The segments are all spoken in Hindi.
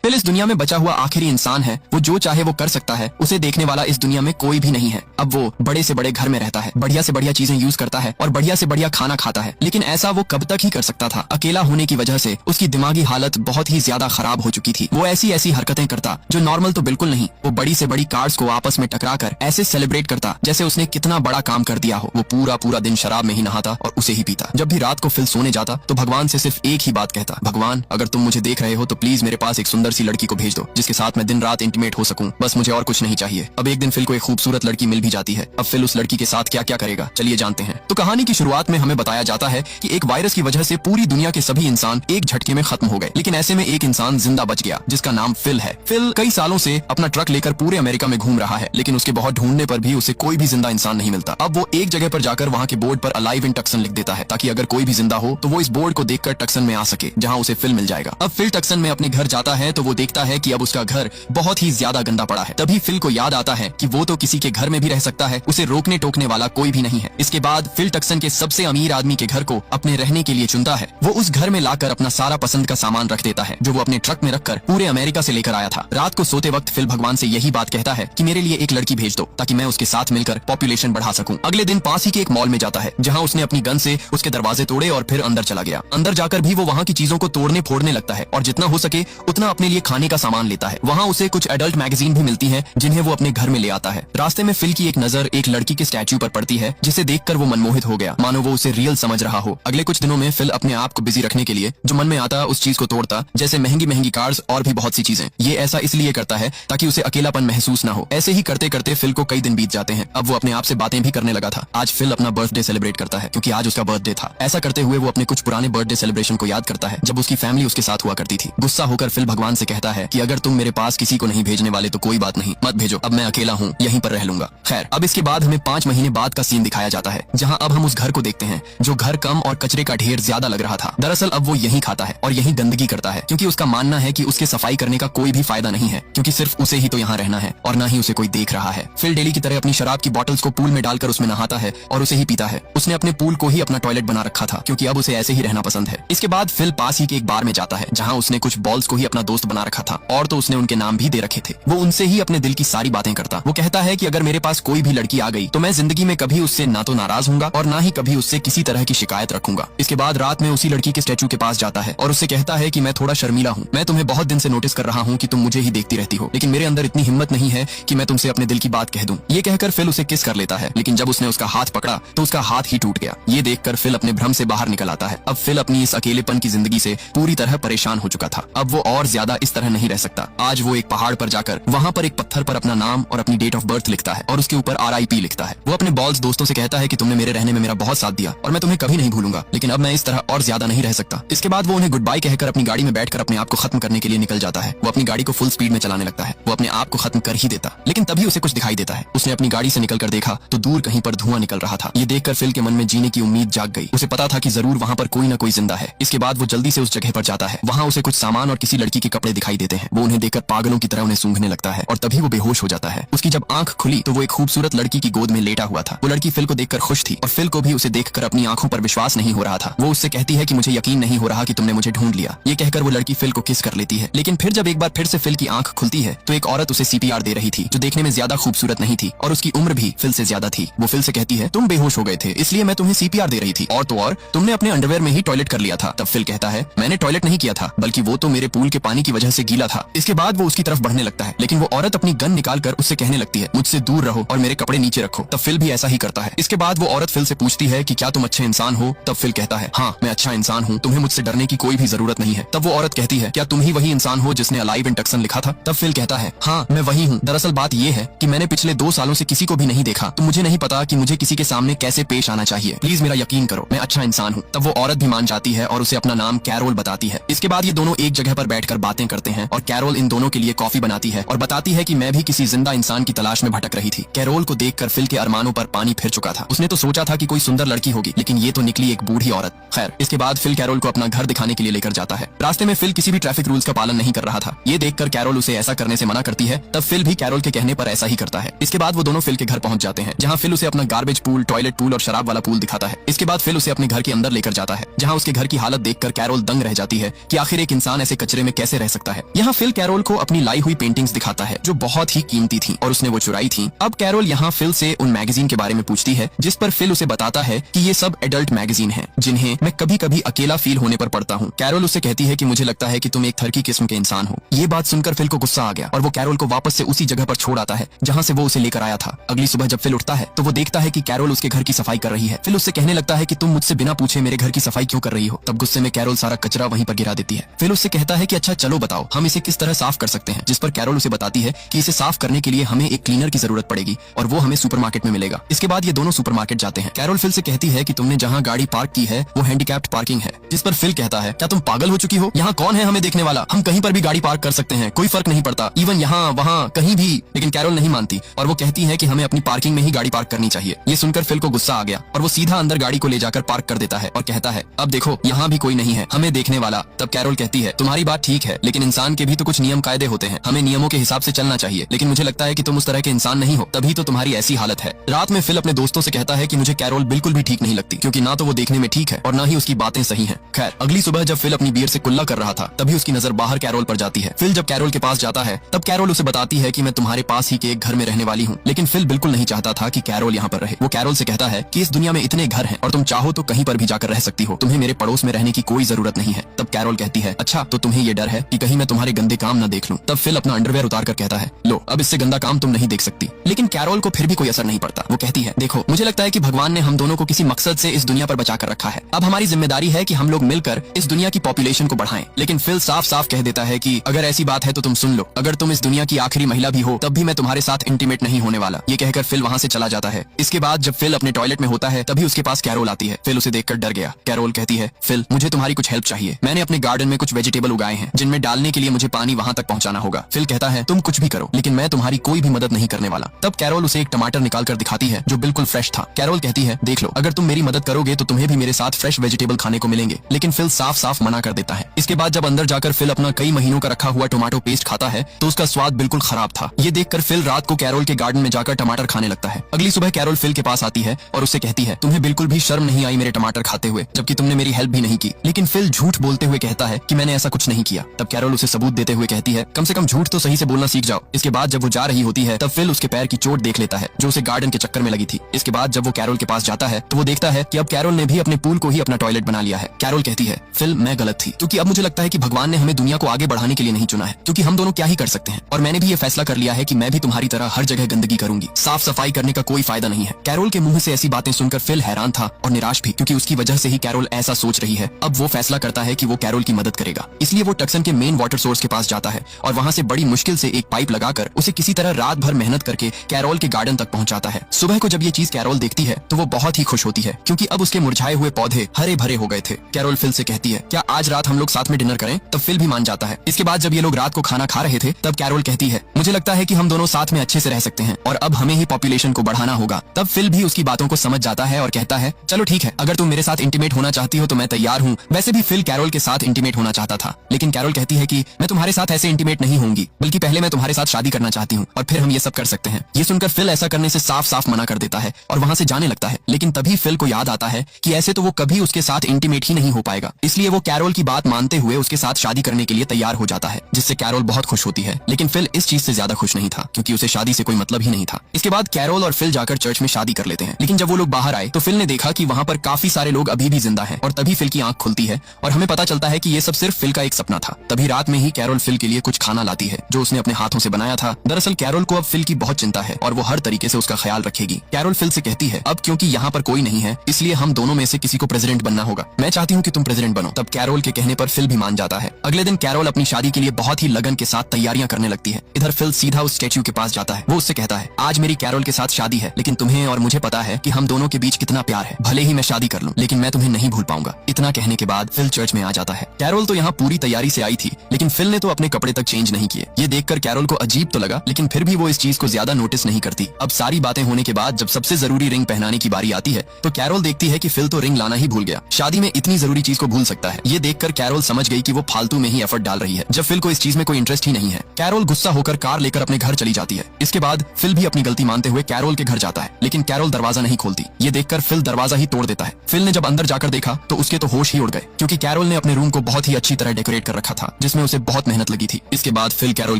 फिल इस दुनिया में बचा हुआ आखिरी इंसान है। वो जो चाहे वो कर सकता है। उसे देखने वाला इस दुनिया में कोई भी नहीं है। अब वो बड़े से बड़े घर में रहता है, बढ़िया से बढ़िया चीजें यूज करता है और बढ़िया से बढ़िया खाना खाता है। लेकिन ऐसा वो कब तक ही कर सकता था। अकेला होने की वजह से उसकी दिमागी हालत बहुत ही ज्यादा खराब हो चुकी थी। वो ऐसी ऐसी हरकतें करता जो नॉर्मल तो बिल्कुल नहीं। वो बड़ी से बड़ी कार्स को आपस में टकरा कर ऐसे सेलिब्रेट करता जैसे उसने कितना बड़ा काम कर दिया हो। वो पूरा पूरा दिन शराब में ही नहाता और उसे ही पीता। जब भी रात को फिल सोने जाता तो भगवान से सिर्फ एक ही बात कहता, भगवान अगर तुम मुझे देख रहे हो तो प्लीज मेरे पास एक सुंदर सी लड़की को भेज दो जिसके साथ मैं दिन रात इंटीमेट हो सकूं। बस मुझे और कुछ नहीं चाहिए। अब एक दिन फिल को एक खूबसूरत लड़की मिल भी जाती है। अब फिल उस लड़की के साथ क्या क्या करेगा चलिए जानते हैं। तो कहानी की शुरुआत में हमें बताया जाता है कि एक वायरस की वजह से पूरी दुनिया के सभी इंसान एक झटके में खत्म हो गए। लेकिन ऐसे में एक इंसान जिंदा बच गया जिसका नाम फिल है। फिल कई सालों से अपना ट्रक लेकर पूरे अमेरिका में घूम रहा है, लेकिन उसके बहुत ढूंढने पर भी उसे कोई भी जिंदा इंसान नहीं मिलता। अब वो एक जगह पर जाकर वहाँ के बोर्ड पर अलाइव इन टक्सन लिख देता है ताकि अगर कोई भी जिंदा हो तो वो इस बोर्ड को देखकर टक्सन में आ सके जहाँ उसे फिल मिल जाएगा। अब फिल टक्सन में अपने घर जाता है तो वो देखता है कि अब उसका घर बहुत ही ज्यादा गंदा पड़ा है। तभी फिल को याद आता है कि वो तो किसी के घर में भी रह सकता है, उसे रोकने टोकने वाला कोई भी नहीं है। इसके बाद फिल टक्सन के सबसे अमीर आदमी के घर को अपने रहने के लिए चुनता है। वो उस घर में लाकर अपना सारा पसंद का सामान रख देता है जो वो अपने ट्रक में रखकर पूरे अमेरिका से लेकर आया था। रात को सोते वक्त फिल भगवान से यही बात कहता है कि मेरे लिए एक लड़की भेज दो ताकि मैं उसके साथ मिलकर पॉपुलेशन बढ़ा सकूं। अगले दिन पास ही के एक मॉल में जाता है जहां उसने अपनी गन से उसके दरवाजे तोड़े और फिर अंदर चला गया। अंदर जाकर भी वो वहां की चीजों को तोड़ने फोड़ने लगता है और जितना हो सके उतना अपने लिए खाने का सामान लेता है। वहां उसे कुछ एडल्ट मैगजीन भी मिलती हैं जिन्हें वो अपने घर में ले आता है। रास्ते में फिल की एक नजर एक लड़की के स्टैच्यू पर पड़ती है जिसे देखकर वो मनमोहित हो गया, मानो वो उसे रियल समझ रहा हो। अगले कुछ दिनों में फिल अपने आप को बिजी रखने के लिए जो मन में आता उस चीज को तोड़ता, जैसे महंगी महंगी कार्स और भी बहुत सी चीजें। ये ऐसा इसलिए करता है ताकि उसे अकेलापन महसूस न हो। ऐसे ही करते करते फिल को कई दिन बीत जाते हैं। अब वो अपने आप से बातें भी करने लगा था। आज फिल अपना बर्थडे सेलिब्रेट करता है क्योंकि आज उसका बर्थडे था। ऐसा करते हुए वो अपने कुछ पुराने बर्थडे सेलिब्रेशन को याद करता है जब उसकी फैमिली उसके साथ हुआ करती थी। गुस्सा होकर फिल भगवान से कहता है कि अगर तुम मेरे पास किसी को नहीं भेजने वाले तो कोई बात नहीं, मत भेजो, अब मैं अकेला हूँ, यहीं पर रह लूंगा। खैर, अब इसके बाद हमें 5 महीने बाद का सीन दिखाया जाता है जहाँ अब हम उस घर को देखते हैं जो घर कम और कचरे का ढेर ज्यादा लग रहा था। दरअसल अब वो यहीं खाता है और यहीं गंदगी करता है क्योंकि उसका मानना है कि उसके सफाई करने का कोई भी फायदा नहीं है क्योंकि सिर्फ उसे ही तो यहाँ रहना है और न ही उसे कोई देख रहा है। फिल डेली की तरह अपनी शराब की बॉटल्स को पूल में डालकर उसमें नहाता है और उसे ही पीता है। उसने अपने पूल को ही अपना टॉयलेट बना रखा था क्योंकि अब उसे ऐसे ही रहना पसंद है। इसके बाद फिल पास ही के एक बार में जाता है जहाँ उसने कुछ बॉल्स को ही अपना दोस्त बना रखा था और तो उसने उनके नाम भी दे रखे थे। वो उनसे ही अपने दिल की सारी बातें करता। वो कहता है कि अगर मेरे पास कोई भी लड़की आ गई तो मैं जिंदगी में कभी उससे ना तो नाराज हूंगा और ना ही कभी उससे किसी तरह की शिकायत रखूंगा। इसके बाद रात में उसी लड़की के स्टैचू के पास जाता है और उससे कहता है कि मैं थोड़ा शर्मीला हूँ, मैं तुम्हें बहुत दिन से नोटिस कर रहा हूँ कि तुम मुझे ही देखती रहती हो, लेकिन मेरे अंदर इतनी हिम्मत नहीं है कि मैं तुमसे अपने दिल की बात कह दूं। ये कहकर फिल उसे किस कर लेता है, लेकिन जब उसने उसका हाथ पकड़ा तो उसका हाथ ही टूट गया। ये देखकर फिल अपने भ्रम से बाहर निकल आता है। अब फिल अपनी इस अकेलेपन की जिंदगी से पूरी तरह परेशान हो चुका था। अब वो और ज्यादा इस तरह नहीं रह सकता। आज वो एक पहाड़ पर जाकर वहाँ पर एक पत्थर पर अपना नाम और अपनी डेट ऑफ बर्थ लिखता है और उसके ऊपर RIP लिखता है। वो अपने बॉल्स दोस्तों से कहता है कि तुमने मेरे रहने में मेरा बहुत साथ दिया और मैं तुम्हें कभी नहीं भूलूंगा, लेकिन अब मैं इस तरह और ज्यादा नहीं रह सकता। इसके बाद वो उन्हें गुड बाय कहकर अपनी गाड़ी में बैठकर अपने आप को खत्म करने के लिए निकल जाता है। वो अपनी गाड़ी को फुल स्पीड में चलाने लगता है। वो अपने आप को खत्म कर ही देता, लेकिन तभी उसे कुछ दिखाई देता है। उसने अपनी गाड़ी से निकलकर देखा तो दूर कहीं पर धुआं निकल रहा था। ये देखकर फिल के मन में जीने की उम्मीद जाग गई। उसे पता था कि जरूर वहाँ पर कोई न कोई जिंदा है। इसके बाद वो जल्दी से उस जगह पर जाता है। वहाँ उसे कुछ सामान और किसी लड़की के कपड़े दिखाई देते हैं। वो उन्हें देखकर पागलों की तरह उन्हें सूंघने लगता है और तभी वो बेहोश हो जाता है। उसकी जब आंख खुली तो वो एक खूबसूरत लड़की की गोद में लेटा हुआ था। वो लड़की फिल को देखकर खुश थी और फिल को भी उसे देखकर अपनी आंखों पर विश्वास नहीं हो रहा था। वो उससे कहती है कि मुझे यकीन नहीं हो रहा कि तुमने मुझे ढूंढ लिया। ये कहकर वो लड़की फिल को किस कर लेती है, लेकिन फिर जब एक बार फिर से फिल की आंख खुलती है तो एक औरत उसे CPR दे रही थी जो देखने में ज्यादा खूबसूरत नहीं थी और उसकी उम्र भी फिल से ज्यादा थी। वो फिल से कहती है तुम बेहोश हो गए थे इसलिए मैं तुम्हें CPR दे रही थी और तो और तुमने अपने अंडरवेयर में ही टॉयलेट कर लिया था। तब फिल कहता है मैंने टॉयलेट नहीं किया था बल्कि वो तो मेरे पूल के पानी की वजह से गीला था। इसके बाद वो उसकी तरफ बढ़ने लगता है, लेकिन वो औरत अपनी गन निकालकर उससे कहने लगती है मुझसे दूर रहो और मेरे कपड़े नीचे रखो। तब फिल भी ऐसा ही करता है। इसके बाद वो औरत फिल से पूछती है कि क्या तुम अच्छे इंसान हो। तब फिल कहता है हाँ मैं अच्छा इंसान हूँ, तुम्हें मुझसे डरने की कोई भी जरूरत नहीं है। तब वो औरत कहती है क्या तुम ही वही इंसान हो जिसने अलाइव इन टक्सन लिखा था। तब फिल कहता है हाँ मैं वही हूँ। दरअसल बात ये है कि मैंने पिछले 2 सालों से किसी को भी नहीं देखा तो मुझे नहीं पता कि मुझे किसी के सामने कैसे पेश आना चाहिए। प्लीज मेरा यकीन करो, मैं अच्छा इंसान हूँ। तब वो औरत भी मान जाती है और उसे अपना नाम कैरोल बताती है। इसके बाद ये दोनों एक जगह पर बैठकर बातें करते हैं और कैरोल इन दोनों के लिए कॉफी बनाती है और बताती है कि मैं भी किसी जिंदा इंसान की तलाश में भटक रही थी। कैरोल को देखकर फिल के अरमानों पर पानी फिर चुका था। उसने तो सोचा था कि कोई सुंदर लड़की होगी, लेकिन ये तो निकली एक बूढ़ी औरत। खैर, इसके बाद फिल कैरोल को अपना घर दिखाने के लिए लेकर जाता है। रास्ते में फिल किसी भी ट्रैफिक रूल्स का पालन नहीं कर रहा था। ये देखकर कैरोल उसे ऐसा करने से मना करती है। तब फिल भी कैरोल के कहने पर ऐसा ही करता है। इसके बाद वो दोनों फिल के घर पहुंच जाते हैं जहाँ फिल उसे अपना गार्बेज पूल, टॉयलेट पूल और शराब वाला पूल दिखाता है। इसके बाद फिल उसे अपने घर के अंदर लेकर जाता है जहाँ उसके घर की हालत देखकर कैरोल दंग रह जाती है कि आखिर एक इंसान ऐसे कचरे में कैसे रह सकता है। यहाँ फिल कैरोल को अपनी लाई हुई पेंटिंग्स दिखाता है जो बहुत ही कीमती थी और उसने वो चुराई थी। अब कैरोल यहाँ फिल से उन मैगजीन के बारे में पूछती है जिस पर फिल उसे बताता है कि ये सब एडल्ट मैगजीन हैं जिन्हें मैं कभी कभी अकेला फील होने पर पढ़ता हूँ। कैरोल उससे कहती है कि मुझे लगता है कि तुम एक थर्की किस्म के इंसान हो। ये बात सुनकर फिल को गुस्सा आ गया और वो कैरोल को वापस से उसी जगह पर छोड़ आता है जहाँ से वो उसे लेकर आया था। अगली सुबह जब फिल उठता है तो वो देखता है कि कैरोल उसके घर की सफाई कर रही है। फिल उससे कहने लगता है कि तुम मुझसे बिना पूछे मेरे घर की सफाई क्यों कर रही हो। तब गुस्से में कैरोल सारा कचरा वहीं पर गिरा देती है। फिल उससे कहता है कि अच्छा चलो बताओ हम इसे किस तरह साफ कर सकते हैं, जिस पर कैरोल उसे बताती है कि इसे साफ करने के लिए हमें एक क्लीनर की जरूरत पड़ेगी और वो हमें सुपरमार्केट में मिलेगा। इसके बाद ये दोनों सुपरमार्केट जाते हैं। कैरोल फिल से कहती है कि तुमने जहाँ गाड़ी पार्क की है वो हैंडीकैप्ड पार्किंग है, जिस पर फिल कहता है क्या तुम पागल हो चुकी हो, यहाँ कौन है हमें देखने वाला, हम कहीं पर भी गाड़ी पार्क कर सकते हैं, कोई फर्क नहीं पड़ता, इवन यहाँ वहाँ कहीं भी। लेकिन कैरोल नहीं मानती और वो कहती है कि हमें अपनी पार्किंग में ही गाड़ी पार्क करनी चाहिए। ये सुनकर फिल को गुस्सा आ गया और वो सीधा अंदर गाड़ी को ले जाकर पार्क कर देता है और कहता है अब देखो यहाँ भी कोई नहीं है हमें देखने वाला। तब कैरोल कहती है तुम्हारी बात ठीक है लेकिन इंसान के भी तो कुछ नियम कायदे होते हैं, हमें नियमों के हिसाब से चलना चाहिए, लेकिन मुझे लगता है कि तुम उस तरह के इंसान नहीं हो तभी तो तुम्हारी ऐसी हालत है। रात में फिल अपने दोस्तों से कहता है कि मुझे कैरोल बिल्कुल भी ठीक नहीं लगती क्योंकि ना तो वो देखने में ठीक है और ना ही उसकी बातें सही हैं। खैर अगली सुबह जब फिल अपनी बियर से कुल्ला कर रहा था तभी उसकी नजर बाहर कैरोल पर जाती है। फिल जब कैरोल के पास जाता है तब कैरोल उसे बताती है कि मैं तुम्हारे पास ही के एक घर में रहने वाली हूँ, लेकिन फिल बिल्कुल नहीं चाहता था कि कैरोल यहाँ पर रहे। वो कैरोल से कहता है कि इस दुनिया में इतने घर हैं और तुम चाहो तो कहीं पर भी जाकर रह सकती हो, तुम्हें मेरे पड़ोस में रहने की कोई जरूरत नहीं है। तब कैरोल कहती है अच्छा तो तुम्हें ये डर है कि कहीं मैं तुम्हारे गंदे काम न देख लूं। तब फिल अपना अंडरवेयर उतार कर कहता है लो अब इससे गंदा काम तुम नहीं देख सकती। लेकिन कैरोल को फिर भी कोई असर नहीं पड़ता। वो कहती है देखो मुझे लगता है कि भगवान ने हम दोनों को किसी मकसद से इस दुनिया पर बचा कर रखा है, अब हमारी जिम्मेदारी है कि हम लोग मिलकर इस दुनिया की पॉपुलेशन को बढ़ाएं। लेकिन फिल साफ साफ कह देता है कि अगर ऐसी बात है तो तुम सुन लो, अगर तुम इस दुनिया की आखिरी महिला भी हो तब भी मैं तुम्हारे साथ इंटीमेट नहीं होने वाला। ये कहकर फिल वहाँ से चला जाता है। इसके बाद जब फिल अपने टॉयलेट में होता है तभी उसके पास कैरोल आती है। फिल उसे देखकर डर गया। कैरोल कहती है फिल मुझे तुम्हारी कुछ हेल्प चाहिए, मैंने अपने गार्डन में कुछ वेजिटेबल उगाए हैं जिनमें डालने के लिए मुझे पानी वहाँ तक पहुँचाना होगा। फिल कहता है तुम कुछ भी करो लेकिन मैं तुम्हारी कोई भी मदद नहीं करने वाला। तब कैरोल उसे एक टमाटर निकाल कर दिखाती है जो बिल्कुल फ्रेश था। कैरोल कहती है देख लो अगर तुम मेरी मदद करोगे तो तुम्हें भी मेरे साथ फ्रेश वेजिटेबल खाने को मिलेंगे, लेकिन फिल साफ साफ मना कर देता है। इसके बाद जब अंदर जाकर फिल अपना कई महीनों का रखा हुआ टोमेटो पेस्ट खाता है तो उसका स्वाद बिल्कुल खराब था। ये देखकर फिल रात को कैरोल के गार्डन में जाकर टमाटर खाने लगता है। अगली सुबह कैरोल फिल के पास आती है और उससे कहती है तुम्हें बिल्कुल भी शर्म नहीं आई मेरे टमाटर खाते हुए, जबकि तुमने मेरी हेल्प भी नहीं की। लेकिन फिल झूठ बोलते हुए कहता है कि मैंने ऐसा कुछ नहीं किया। तब कैरोल उसे सबूत देते हुए कहती है कम से कम झूठ तो सही से बोलना सीख जाओ। इसके बाद जब वो जा रही होती है तब फिल उसके पैर की चोट देख लेता है जो उसे गार्डन के चक्कर में लगी थी। इसके बाद जब वो कैरोल के पास जाता है तो वो देखता है कि अब कैरोल ने भी अपने पूल को ही अपना टॉयलेट बना लिया है। कैरोल कहती है फिल मैं गलत थी क्योंकि अब मुझे लगता है कि भगवान ने हमें दुनिया को आगे बढ़ाने के लिए नहीं चुना है, क्योंकि हम दोनों क्या ही कर सकते हैं और मैंने भी ये फैसला कर लिया है कि मैं भी तुम्हारी तरह हर जगह गंदगी करूंगी, साफ सफाई करने का कोई फायदा नहीं है। कैरोल के मुंह से ऐसी बातें सुनकर फिल हैरान था और निराश भी, क्योंकि उसकी वजह से ही कैरोल ऐसा सोच रही है। अब वो फैसला करता है कि वो कैरोल की मदद करेगा, इसलिए वो टक्सन के मेन वाटर सोर्स के पास जाता है और वहाँ से बड़ी मुश्किल से एक पाइप लगाकर उसे किसी तरह रात भर मेहनत करके कैरोल के गार्डन तक पहुँचाता है। सुबह को जब ये चीज कैरोल देखती है तो वो बहुत ही खुश होती है क्योंकि अब उसके मुरझाए हुए पौधे हरे भरे हो गए थे। कैरोल फिल से कहती है क्या आज रात हम लोग साथ में डिनर करें? तब फिल भी मान जाता है। इसके बाद जब ये लोग रात को खाना खा रहे थे तब कैरोल कहती है मुझे लगता है कि हम दोनों साथ में अच्छे से रह सकते हैं और अब हमें ही पॉपुलेशन को बढ़ाना होगा। तब फिल भी उसकी बातों को समझ जाता है और कहता है चलो ठीक है, अगर तुम मेरे साथ इंटीमेट होना चाहती हो तो मैं तैयार हूँ। वैसे भी फिल कैरोल के साथ इंटीमेट होना चाहता था, लेकिन कैरोल कहती है कि मैं तुम्हारे साथ ऐसे इंटीमेट नहीं होंगी, बल्कि पहले मैं तुम्हारे साथ शादी करना चाहती हूँ और फिर हम ये सब कर सकते हैं। ये सुनकर फिल ऐसा करने से साफ साफ मना कर देता है और वहाँ से जाने लगता है। लेकिन तभी फिल को याद आता है कि ऐसे तो वो कभी उसके साथ इंटीमेट ही नहीं हो पाएगा, इसलिए वो कैरोल की बात मानते हुए उसके साथ शादी करने के लिए तैयार हो जाता है, जिससे कैरोल बहुत खुश होती है। लेकिन फिल इस चीज से ज्यादा खुश नहीं था क्योंकि उसे शादी से कोई मतलब ही नहीं था। इसके बाद कैरोल और फिल जाकर चर्च में शादी कर लेते हैं। लेकिन जब वो लोग बाहर आए तो फिल ने देखा कि वहाँ पर काफी सारे लोग अभी भी जिंदा हैं और तभी फिल की आंख खुलती है और हमें पता चलता है कि ये सब सिर्फ फिल का एक सपना था। तभी रात में ही कैरोल फिल के लिए कुछ खाना लाती है जो उसने अपने हाथों से बनाया था। दरअसल कैरोल को अब फिल की बहुत चिंता है और वो हर तरीके से उसका ख्याल रखेगी। कैरोल फिल से कहती है अब क्योंकि यहाँ पर कोई नहीं है इसलिए हम दोनों में से किसी को प्रेसिडेंट बनना होगा, मैं चाहती हूँ कि तुम प्रेसिडेंट बनो। तब कैरोल के कहने पर फिल भी मान जाता है। अगले दिन कैरोल अपनी शादी के लिए बहुत ही लगन के साथ तैयारियां करने लगती है। इधर फिल सीधा उस स्टैच्यू के पास जाता है। वो उससे कहता है आज मेरी कैरोल के साथ शादी है, लेकिन तुम्हें और मुझे पता है कि हम दोनों के बीच कितना प्यार है, भले ही मैं शादी कर लूं लेकिन मैं तुम्हें नहीं भूल पाऊंगा। इतना कहने के बाद फिल चर्च में आ जाता है। कैरोल तो यहाँ पूरी तैयारी से आई थी लेकिन फिल ने तो अपने कपड़े तक चेंज नहीं किए। ये देखकर कैरोल को अजीब तो लगा लेकिन फिर भी वो इस चीज को ज्यादा नोटिस नहीं करती। अब सारी बातें होने के बाद जब सबसे जरूरी रिंग पहनाने की बारी आती है तो कैरोल देखती है कि फिल तो रिंग लाना ही भूल गया। शादी में इतनी जरूरी चीज को भूल सकता है। ये देखकर कैरोल समझ गई कि वो फालतू में ही एफर्ट डाल रही है जब फिल को इस चीज में कोई इंटरेस्ट ही नहीं है। कैरोल गुस्सा होकर कार लेकर अपने घर चली जाती है। इसके बाद फिल भी अपनी गलती मानते हुए कैरोल के घर जाता है, लेकिन कैरोल दरवाजा नहीं खोलती। ये देखकर फिल दरवाजा ही तोड़ देता है। फिल ने जब अंदर जाकर देखा तो उसके तो होश ही उड़ गए क्योंकि कैरोल ने अपने रूम को बहुत ही अच्छी तरह डेकोरेट कर रखा था, जिसमें उसे बहुत मेहनत लगी थी। इसके बाद फिल कैरोल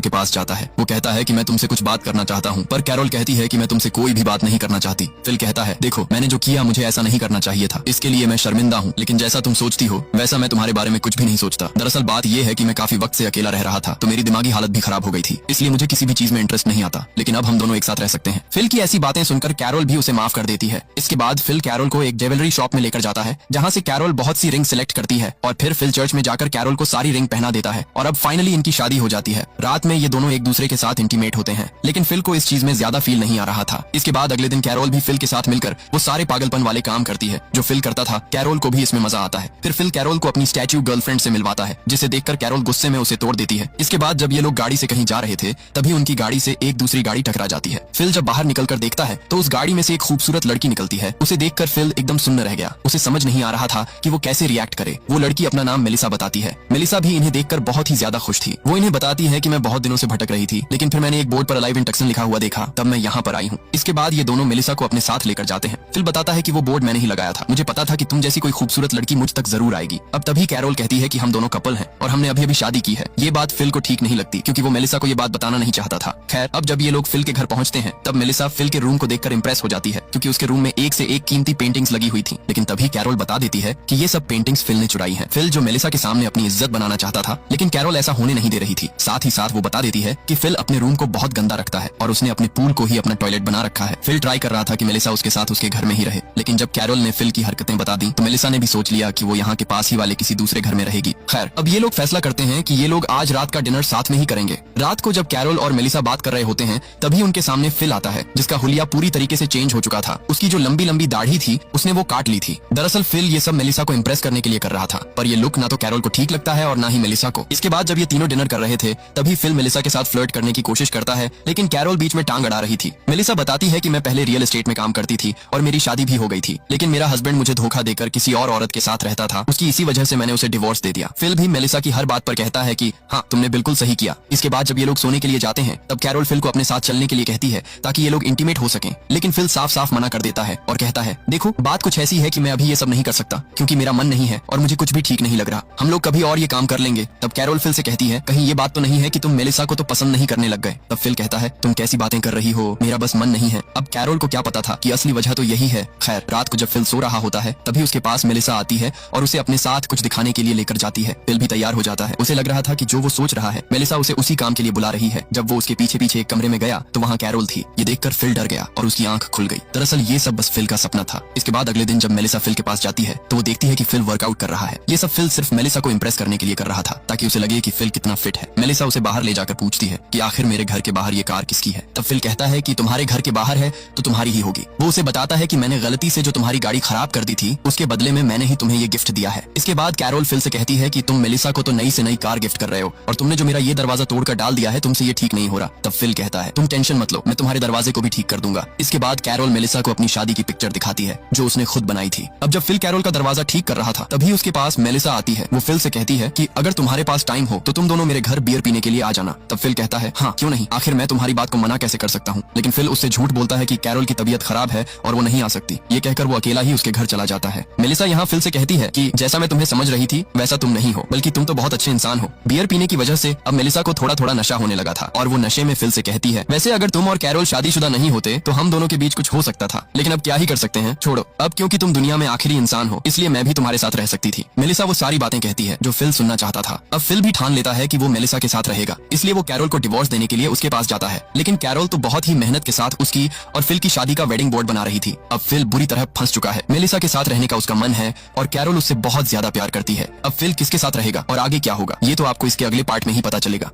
के पास जाता है। वो कहता है कि मैं तुमसे कुछ बात करना चाहता हूँ, पर कैरोल कहती है कि मैं तुमसे कोई भी बात नहीं करना चाहती। फिल कहता है, देखो मैंने जो किया मुझे ऐसा नहीं करना चाहिए था, इसके लिए मैं शर्मिंदा हूँ, लेकिन जैसा तुम सोचती हो वैसा मैं तुम्हारे बारे में कुछ भी नहीं सोचता। दरअसल बात यह है कि मैं काफी वक्त से अकेला रह रहा था, तो मेरी दिमागी हालत भी खराब हो गई थी, इसलिए मुझे किसी भी चीज में इंटरेस्ट नहीं आता, लेकिन अब हम दोनों एक साथ रह सकते हैं। फिल की ऐसी बातें सुनकर कैरोल भी उसे माफ कर देती है। इसके बाद फिल कैरोल को एक ज्वेलरी शॉप में लेकर जाता है, जहाँ से कैरोल बहुत सी रिंग सिलेक्ट करती है और फिर फिल चर्च में जाकर कैरोल को सारी रिंग पहना देता है और अब फाइनली इनकी शादी हो जाती है। रात में ये दोनों एक दूसरे के साथ इंटीमेट होते हैं, लेकिन फिल को इस चीज में ज्यादा फील नहीं आ रहा था। इसके बाद अगले दिन कैरोल भी फिल के साथ मिलकर वो सारे पागलपन वाले काम करती है जो फिल करता था। कैरोल को भी इसमें मजा आता है। फिर फिल कैरोल को अपनी स्टैच्यू गर्लफ्रेंड से मिलवाता है, जिसे देखकर कैरोल गुस्से में उसे तोड़ देती है। इसके बाद जब ये लोग गाड़ी से कहीं जा रहे थे, तभी उनकी गाड़ी से एक दूसरी गाड़ी टकरा जाती है। फिल जब बाहर निकलकर देखता है तो उस गाड़ी में से एक खूबसूरत लड़की निकलती है। उसे देखकर फिल एकदम सुन्न रह गया। उसे समझ नहीं आ रहा था कि वो कैसे रिएक्ट करे। वो लड़की अपना नाम मेलिसा बताती है। मेलिसा भी इन्हें देखकर बहुत ही ज्यादा खुश थी। वो इन्हें बताती है कि मैं बहुत दिनों से भटक रही थी, लेकिन फिर मैंने एक बोर्ड पर अलाइव इन टक्सन लिखा हुआ देखा, तब मैं यहाँ पर आई हूँ। इसके बाद ये दोनों मेलिसा को अपने साथ लेकर जाते हैं। फिल बताता है कि वो बोर्ड मैंने ही लगाया था, मुझे पता था कि तुम जैसी कोई खूबसूरत लड़की मुझ तक जरूर आएगी। अब तभी कैरोल कहती है कि हम दोनों कपल हैं और हमने अभी अभी शादी की है। ये बात फिल को ठीक नहीं लगती, क्योंकि वो मेलिसा को ये बात बताना नहीं चाहता था। खैर, अब जब ये लोग फिल के घर पहुंचते हैं, तब मेलिसा फिल के रूम को देखकर इंप्रेस हो जाती है, क्योंकि उसके रूम में एक से एक कीमती पेंटिंग्स लगी हुई थी। लेकिन तभी कैरोल बता देती है कि ये सब पेंटिंग्स फिल ने चुराई हैं। फिल जो मेलिसा के सामने अपनी इज्जत बनाना चाहता था, लेकिन कैरोल ऐसा होने नहीं दे रही थी। साथ ही साथ वो बता देती है कि फिल अपने रूम को बहुत गंदा रखता है और उसने अपने पूल को ही अपना टॉयलेट बना रखा है। फिल ट्राई कर रहा था कि मेलिसा उसके साथ उसके घर में ही रहे, लेकिन जब कैरोल ने फिल की हरकतें बता दी तो मेलिसा ने भी सोच लिया कि वो यहाँ के पास ही वाले किसी दूसरे घर में रहेगी। खैर, अब ये लोग फैसला करते हैं कि ये लोग आज रात का डिनर साथ में ही करेंगे। रात को जब कैरोल और मेलिसा बात कर रहे होते हैं, तभी उनके सामने फिल आता है, जिसका हुलिया पूरी तरीके से चेंज हो चुका था। उसकी जो लंबी लंबी दाढ़ी थी उसने वो काट ली थी। दरअसल फिल ये सब मेलिसा को इम्प्रेस करने के लिए कर रहा था, पर ये लुक ना तो कैरोल को ठीक लगता है और ना ही मेलिसा को। इसके बाद जब ये तीनों डिनर कर रहे थे, तभी फिल मेलिसा के साथ फ्लर्ट करने की कोशिश करता है, लेकिन कैरोल बीच में टांग अड़ा रही थी। मेलिसा बताती है कि मैं पहले रियल एस्टेट में काम करती थी और मेरी शादी भी हो गई थी, लेकिन मेरा हस्बैंड मुझे धोखा देकर किसी और औरत के साथ रहता था, उसकी इसी वजह से मैंने उसे डिवोर्स दे दिया। फिल भी मेलिसा की हर बात पर कहता है कि हाँ, तुमने बिल्कुल सही किया। इसके बाद जब ये लोग सोने के लिए जाते हैं, तब कैरोल फिल को अपने साथ चलने के लिए कहती है ताकि ये लोग इंटीमेट हो सकें, लेकिन फिल साफ साफ मना कर देता है और कहता है, देखो बात कुछ ऐसी है कि मैं अभी ये सब नहीं कर सकता, क्योंकि मेरा मन नहीं है और मुझे कुछ भी ठीक नहीं लग रहा। हम लोग कभी और ये काम कर लेंगे। तब कैरोल फिल से कहती है, कहीं ये बात तो नहीं है कि तुम मेलिसा को तो पसंद नहीं करने लग गए। तब फिल कहता है, तुम कैसी बातें कर रही हो, मेरा बस मन नहीं है। अब कैरोल को क्या पता था कि असली वजह तो यही है। खैर, रात को जब फिल सो रहा होता है, तभी उसके पास मेलिसा आती है और उसे अपने साथ कुछ दिखाने के लिए लेकर जाती है। फिल भी तैयार हो जाता है। उसे लग रहा था कि जो वो सोच रहा है, मेलिसा उसे उसी काम के लिए बुला रही है। जब वो उसके पीछे पीछे एक कमरे में गया तो वहाँ कैरोल थी। ये देखकर फिल डर गया और उसकी आंख खुल गई। दरअसल ये सब बस फिल का सपना था। इसके बाद अगले दिन जब मेलिसा फिल के पास जाती है, तो वो देखती है कि फिल वर्कआउट कर रहा है। ये सब फिल सिर्फ मेलिसा को इम्प्रेस करने के लिए कर रहा था, ताकि उसे लगे कि फिल कितना फिट है। मेलिसा उसे बाहर ले जाकर पूछती है कि आखिर मेरे घर के बाहर ये कार किसकी है। तब फिल कहता है कि तुम्हारे घर के बाहर है तो तुम्हारी ही होगी। वो उसे बताता है कि मैंने गलती से जो तुम्हारी गाड़ी खराब कर दी थी, उसके बदले में मैंने ही तुम्हें ये गिफ्ट दिया है। इसके बाद कैरोल फिल से कहती है कि तुम मेलिसा को तो नई से नई कार गिफ्ट कर रहे हो और तुमने जो मेरा ये दरवाजा तोड़कर डाल दिया है, तुमसे ये ठीक नहीं हो रहा। तब फिल कहता है, तुम टेंशन मत लो, मैं तुम्हारे दरवाजे को भी ठीक कर दूंगा। इसके बाद कैरोल मेलिसा को अपनी शादी की पिक्चर दिखाती है जो उसने खुद बनाई थी। अब जब फिल कैरोल का दरवाजा ठीक कर रहा था, तभी उसके पास मेलिसा आती है। वो फिल से कहती है कि अगर तुम्हारे पास टाइम हो तो तुम दोनों मेरे घर बियर पीने के लिए आ जाना। तब फिल कहता है, हाँ क्यों नहीं, आखिर मैं तुम्हारी बात को मना कैसे कर सकता हूँ। लेकिन फिल उससे झूठ बोलता है कि कैरोल की तबीयत खराब है और वो नहीं आ सकती। ये कहकर वो अकेला ही उसके घर चला जाता है। मेलिसा यहाँ फिल से कहती है कि जैसा मैं तुम्हें समझ रही थी वैसा तुम नहीं हो, बल्कि तुम तो बहुत अच्छे इंसान हो। बियर पीने की वजह से अब मेलिसा को थोड़ा थोड़ा नशा होने लगा था और वो नशे में फिल से कहती है, वैसे अगर तुम और कैरोल शादीशुदा नहीं होते तो हम दोनों के बीच कुछ हो सकता था, लेकिन अब क्या ही कर सकते हैं, छोड़ो। अब क्योंकि तुम दुनिया में आखिरी इंसान हो, इसलिए मैं भी तुम्हारे साथ रह सकती थी। मेलिसा वो सारी बातें कहती है जो फिल सुनना चाहता था। अब फिल भी ठान लेता है कि वो मेलिसा के साथ रहेगा, इसलिए वो कैरोल को डिवोर्स देने के लिए उसके पास जाता है। लेकिन कैरोल तो बहुत ही मेहनत के साथ उसकी और फिल की शादी का वेडिंग बोर्ड बना रही थी। अब फिल बुरी तरह फंस चुका है। मेलिसा के साथ रहने का उसका मन है और कैरोल उससे बहुत ज्यादा प्यार करती है। अब फिल किसके साथ रहेगा और आगे क्या होगा, ये तो आपको इसके अगले पार्ट में ही पता चलेगा।